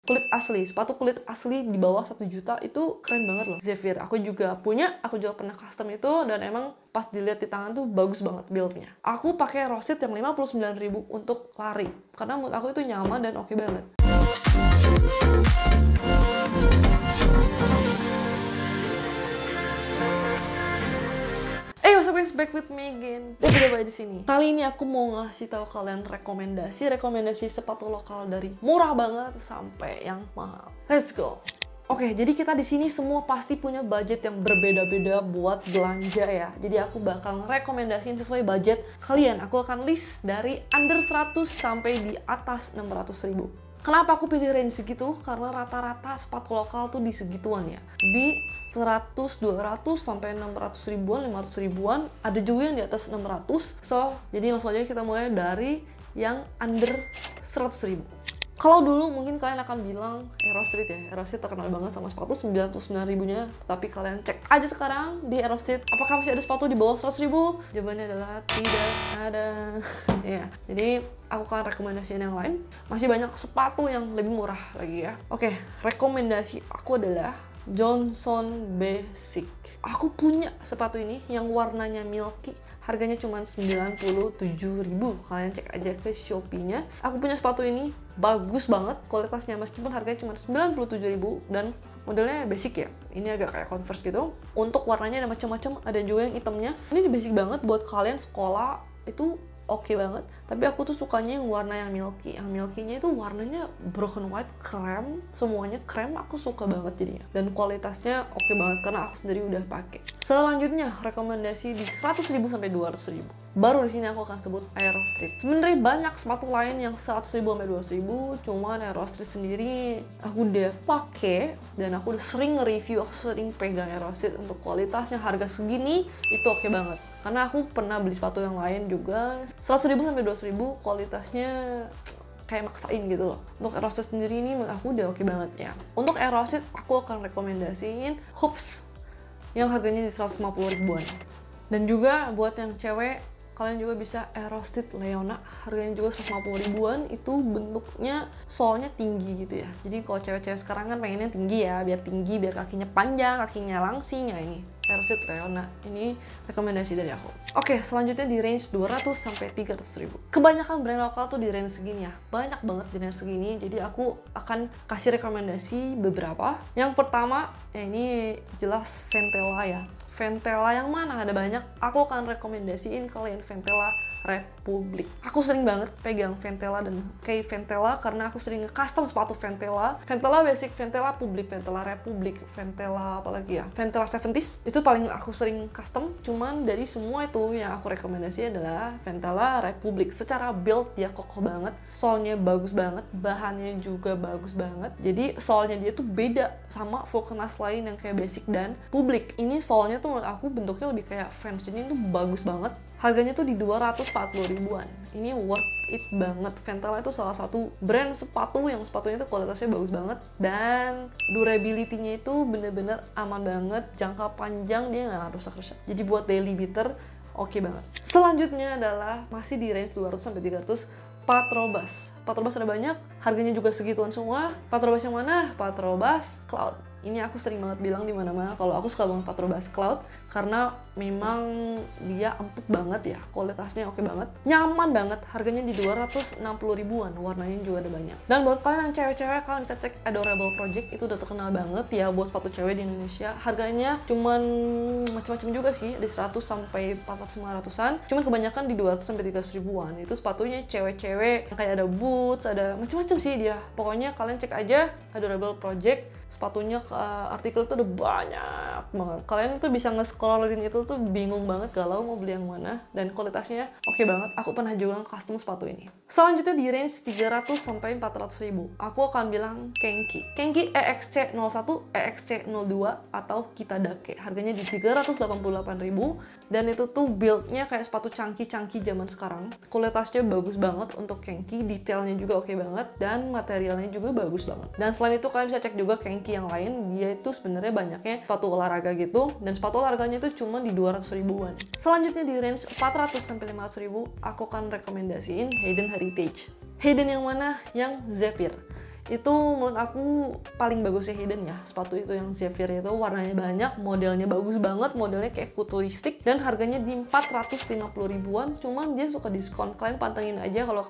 Kulit asli, sepatu kulit asli di bawah 1 juta itu keren banget loh. Zephyr, aku juga punya, aku juga pernah custom itu, dan emang pas dilihat di tangan tuh bagus banget build-nya. Aku pakai Rossid yang 59.000 untuk lari, karena menurut aku itu nyaman dan oke banget. What's up guys, back with me again. Udah balik di sini. Kali ini aku mau ngasih tahu kalian rekomendasi sepatu lokal dari murah banget sampai yang mahal. Let's go. Oke, jadi kita di sini semua pasti punya budget yang berbeda-beda buat belanja ya. Jadi aku bakal rekomendasiin sesuai budget kalian. Aku akan list dari under 100 sampai di atas 600.000. Kenapa aku pilih range segitu? Karena rata-rata sepatu lokal tuh di segituan ya. Di 100, 200 sampai 600 ribuan, 500 ribuan. Ada juga yang di atas 600. So, jadi langsung aja kita mulai dari yang under 100 ribu. Kalau dulu mungkin kalian akan bilang Aerostreet ya. Aerostreet terkenal banget sama sepatu 99 ribunya. Tapi kalian cek aja sekarang di Aerostreet, apakah masih ada sepatu di bawah 100 ribu? Jawabannya adalah tidak ada. Ya, jadi aku akan rekomendasiin yang lain. Masih banyak sepatu yang lebih murah lagi ya. Oke, rekomendasi aku adalah Johnson Basic. Aku punya sepatu ini yang warnanya milky. Harganya cuma 97.000. Kalian cek aja ke Shopee-nya. Aku punya sepatu ini bagus banget kualitasnya, meskipun harganya cuma 97.000 dan modelnya basic ya. Ini agak kayak Converse gitu. Untuk warnanya ada macam-macam, ada juga yang hitamnya. Ini basic banget buat kalian sekolah itu oke banget. Tapi aku tuh sukanya yang warna yang milky. Yang milky-nya itu warnanya broken white, krem, semuanya krem. Aku suka banget jadinya. Dan kualitasnya oke banget karena aku sendiri udah pakai. Selanjutnya rekomendasi di 100.000 sampai 200.000. Baru di sini aku akan sebut Aerostreet. Sebenarnya banyak sepatu lain yang 100.000 sampai 200.000, cuman Aerostreet sendiri aku udah pakai dan aku udah sering nge-review, aku sering pegang Aerostreet. Untuk kualitasnya harga segini itu oke banget. Karena aku pernah beli sepatu yang lain juga 100.000 sampai 200.000, kualitasnya kayak maksain gitu loh. Untuk Aerostreet sendiri ini menurut aku udah oke banget ya. Untuk Aerostreet aku akan rekomendasiin Hoops yang harganya di 150 ribuan. Dan juga buat yang cewek, kalian juga bisa Aerostreet Leona, harganya juga 150 ribuan. Itu bentuknya solnya tinggi gitu ya. Jadi kalau cewek-cewek sekarang kan pengennya tinggi ya, biar tinggi, biar kakinya panjang, kakinya langsing ya. Ini Aerostreet Leona, ini rekomendasi dari aku. Oke, selanjutnya di range 200 sampai 300 ribu. Kebanyakan brand lokal tuh di range segini ya, banyak banget di range segini. Jadi aku akan kasih rekomendasi beberapa. Yang pertama, ya ini jelas Ventela ya. Ventela yang mana? Ada banyak. Aku akan rekomendasiin kalian Ventela Republic. Aku sering banget pegang Ventela dan kayak Ventela karena aku sering nge-custom sepatu Ventela. Ventela Basic, Ventela Public, Ventela Republic, Ventela apalagi ya? Ventela 70s. Itu paling aku sering custom. Cuman dari semua itu yang aku rekomendasi adalah Ventela Republic. Secara build dia kokoh banget. Solnya bagus banget, bahannya juga bagus banget. Jadi solnya dia tuh beda sama Vulcanas lain yang kayak Basic dan Public. Ini solnya tuh menurut aku bentuknya lebih kayak Vans, jadi itu bagus banget. Harganya tuh di 240 ribuan. Ini worth it banget. Ventela itu salah satu brand sepatu yang sepatunya tuh kualitasnya bagus banget dan durability-nya itu bener-bener aman banget. Jangka panjang dia nggak rusak-rusak. Jadi buat daily beater oke banget. Selanjutnya adalah masih di range 200 sampai 300. Patrobas. Patrobas ada banyak, harganya juga segituan semua. Patrobas yang mana? Patrobas Cloud. Ini aku sering banget bilang di mana-mana kalau aku suka banget Patrobas Cloud karena memang dia empuk banget ya, kualitasnya oke banget, nyaman banget, harganya di 260 ribuan, warnanya juga ada banyak. Dan buat kalian yang cewek-cewek, kalian bisa cek Adorable Project, itu udah terkenal banget ya buat sepatu cewek di Indonesia. Harganya cuman macam-macam juga sih, di 100 sampai 400-500an, cuman kebanyakan di 200 sampai 300 ribuan. Itu sepatunya cewek-cewek yang kayak ada boots, ada macam-macam sih dia. Pokoknya kalian cek aja Adorable Project. Sepatunya artikel tuh udah banyak banget. Kalian tuh bisa nge-scrollin itu tuh bingung banget galau mau beli yang mana. Dan kualitasnya oke banget. Aku pernah juga custom sepatu ini. Selanjutnya di range 300 sampai 400 ribu. Aku akan bilang Kenki. Kenki EXC01, EXC02 atau Kitadake. Harganya di 388 ribu. Dan itu tuh build-nya kayak sepatu cangki-cangki zaman sekarang. Kualitasnya bagus banget untuk Kenki. Detailnya juga oke banget. Dan materialnya juga bagus banget. Dan selain itu kalian bisa cek juga Kenki yang lain, dia itu sebenarnya banyaknya sepatu olahraga gitu, dan sepatu olahraganya itu cuma di 200 ribuan. Selanjutnya di range 400 sampai 500 ribu, aku akan rekomendasiin Hayden Heritage. Hayden yang mana? Yang Zephyr. itu menurut aku paling bagusnya Hayden ya. Sepatu itu yang Zephyr itu warnanya banyak, modelnya bagus banget, modelnya kayak futuristik, dan harganya di 450 ribuan. Cuman dia suka diskon, kalian pantengin aja kalau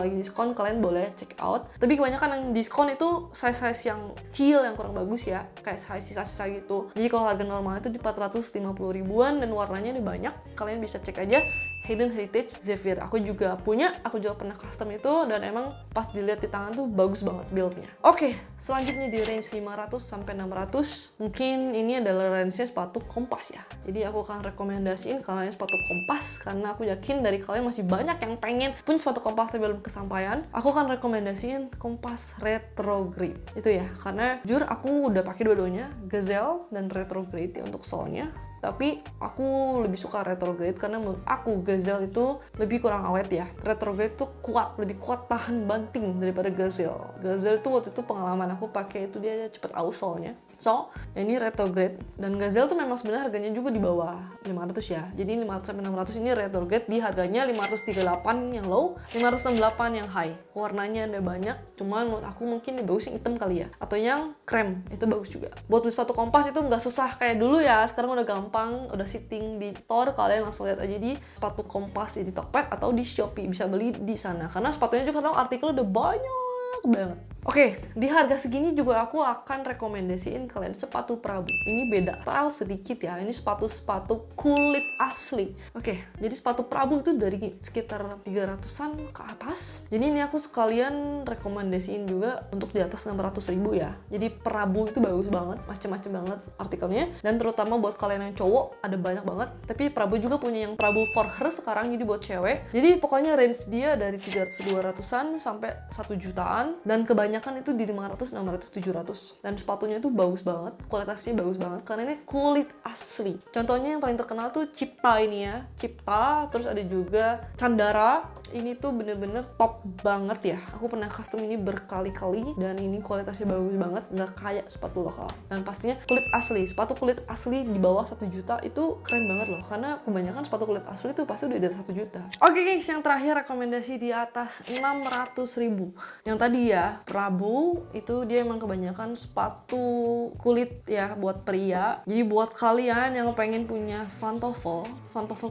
lagi diskon, kalian boleh check out. Tapi kebanyakan yang diskon itu size yang kecil, yang kurang bagus ya, kayak size sisa-sisa gitu. Jadi kalau harga normal itu di 450 ribuan dan warnanya ini banyak, kalian bisa cek aja Hayden Heritage Zephyr. Aku juga punya, aku juga pernah custom itu, dan emang pas dilihat di tangan tuh bagus banget build-nya. Oke, selanjutnya di range 500 sampai 600. Mungkin ini adalah range-nya sepatu kompas ya. Jadi aku akan rekomendasiin kalian sepatu kompas karena aku yakin dari kalian masih banyak yang pengen punya sepatu kompas tapi belum kesampaian. Aku akan rekomendasiin kompas retrograde. Itu ya, karena jujur aku udah pakai dua-duanya, Gazelle dan retrograde ya untuk solnya. Tapi aku lebih suka retrograde karena menurut aku Gazelle itu lebih kurang awet ya. Retrograde itu kuat, lebih kuat tahan banting daripada Gazelle. Gazelle itu waktu itu pengalaman aku pakai itu dia cepet aus solnya. So, ini retrograde, dan Gazelle tuh memang sebenarnya harganya juga di bawah 500 ya. Jadi 500 sampai 600 ini retrograde, di harganya 538 yang low, 568 yang high. Warnanya ada banyak, cuman menurut aku mungkin lebih bagus yang hitam kali ya, atau yang krem, itu bagus juga. Buat beli sepatu kompas itu nggak susah kayak dulu ya, sekarang udah gampang, udah sitting di store, kalian langsung lihat aja di sepatu kompas di Tokped atau di Shopee, bisa beli di sana. Karena sepatunya juga kadang artikelnya udah banyak banget. Oke, di harga segini juga aku akan rekomendasiin kalian sepatu Prabu. Ini beda style sedikit ya. Ini sepatu kulit asli. Oke, jadi sepatu Prabu itu dari sekitar 300-an ke atas. Jadi ini aku sekalian rekomendasiin juga untuk di atas 600 ribu ya. Jadi Prabu itu bagus banget, macem-macem banget artikelnya. Dan terutama buat kalian yang cowok ada banyak banget. Tapi Prabu juga punya yang Prabu for her sekarang, jadi buat cewek. Jadi pokoknya range dia dari 300-200an sampai 1 jutaan. Dan kebanyakan itu di 500, 600, 700. Dan sepatunya itu bagus banget, kualitasnya bagus banget karena ini kulit asli. Contohnya yang paling terkenal tuh Cipta ini ya, Cipta, terus ada juga Candara. Ini tuh bener-bener top banget ya. Aku pernah custom ini berkali-kali dan ini kualitasnya bagus banget, nggak kayak sepatu lokal. Dan pastinya kulit asli, sepatu kulit asli di bawah 1 juta itu keren banget loh, karena kebanyakan sepatu kulit asli itu pasti udah di atas 1 juta. Oke guys, yang terakhir rekomendasi di atas 600 ribu. Yang tadi ya, Prabu itu dia emang kebanyakan sepatu kulit ya buat pria. Jadi buat kalian yang pengen punya pantofel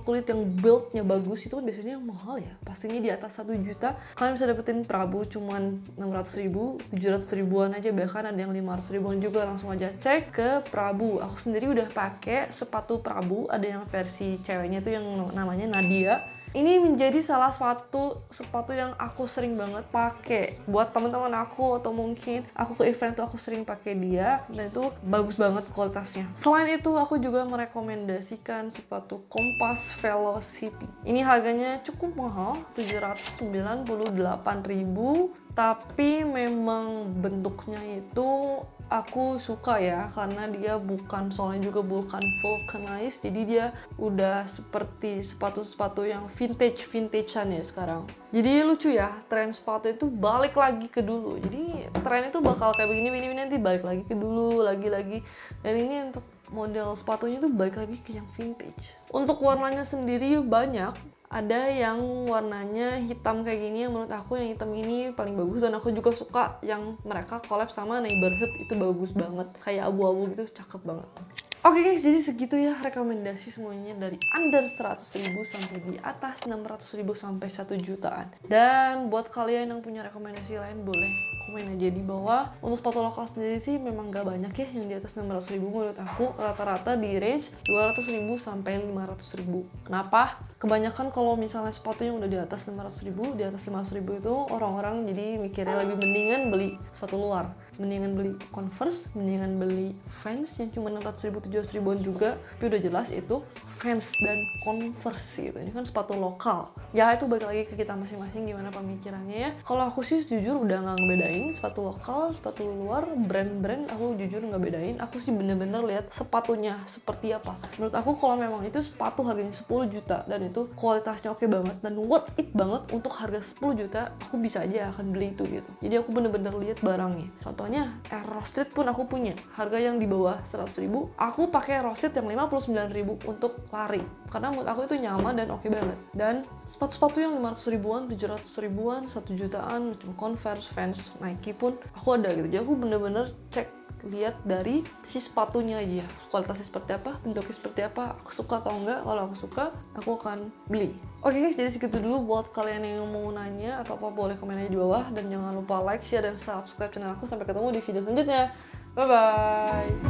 kulit yang build-nya bagus itu kan biasanya mahal ya. Pastinya di atas 1 juta kalian bisa dapetin Prabu cuman 600 ribu, 700 ribuan aja, bahkan ada yang 500 ribuan juga. Langsung aja cek ke Prabu. Aku sendiri udah pakai sepatu Prabu, ada yang versi ceweknya tuh yang namanya Nadia. Ini menjadi salah satu sepatu yang aku sering banget pakai buat teman-teman aku, atau mungkin aku ke event tuh aku sering pakai dia, dan itu bagus banget kualitasnya. Selain itu aku juga merekomendasikan sepatu Kompas Velocity. Ini harganya cukup mahal, 798.000, tapi memang bentuknya itu aku suka ya, karena dia bukan, soalnya juga bukan vulcanized, jadi dia udah seperti sepatu-sepatu yang vintage-vintagean ya sekarang. Jadi lucu ya, tren sepatu itu balik lagi ke dulu. Jadi tren itu bakal kayak begini nanti balik lagi ke dulu, lagi-lagi. Dan ini untuk model sepatunya tuh balik lagi ke yang vintage. Untuk warnanya sendiri banyak. Ada yang warnanya hitam kayak gini, yang menurut aku yang hitam ini paling bagus, dan aku juga suka yang mereka collab sama Neighborhood, itu bagus banget, kayak abu-abu gitu, cakep banget. Oke guys, jadi segitu ya rekomendasi semuanya dari under 100 ribu sampai di atas 600 ribu sampai 1 jutaan. Dan buat kalian yang punya rekomendasi lain boleh komen aja di bawah. Untuk sepatu lokal sendiri sih memang gak banyak ya yang di atas 600 ribu, menurut aku rata-rata di range 200 ribu sampai 500 ribu. Kenapa? Kebanyakan kalau misalnya sepatu yang udah di atas 600 ribu, di atas 500 ribu itu orang-orang jadi mikirnya lebih mendingan beli sepatu luar, mendingan beli Converse, mendingan beli Vans yang cuma 600 ribu, 700 ribuan juga, tapi udah jelas itu Vans dan Converse gitu. Ini kan sepatu lokal. Ya itu balik lagi ke kita masing-masing gimana pemikirannya ya. Kalau aku sih jujur udah nggak ngebedain sepatu lokal, sepatu luar, brand-brand aku jujur nggak bedain. Aku sih bener-bener lihat sepatunya seperti apa. Menurut aku kalau memang itu sepatu harganya 10 juta dan itu kualitasnya oke banget dan worth it banget untuk harga 10 juta, aku bisa aja akan beli itu gitu. Jadi aku bener-bener lihat barangnya. Contohnya Soalnya Aero Street pun aku punya, harga yang di bawah 100.000. Aku pakai Aero Street yang 59.000 untuk lari, karena menurut aku itu nyaman dan oke banget. Dan sepatu-sepatu yang 500 ribuan, 700 ribuan, 1 jutaan, macam Converse, Vans, Nike pun aku ada gitu. Jadi aku bener-bener lihat dari si sepatunya aja, kualitasnya seperti apa, bentuknya seperti apa, aku suka atau enggak. Kalau aku suka, aku akan beli. Oke guys, jadi segitu dulu buat kalian yang mau nanya atau apa, boleh komen aja di bawah. Dan jangan lupa like, share, dan subscribe channel aku. Sampai ketemu di video selanjutnya. Bye bye.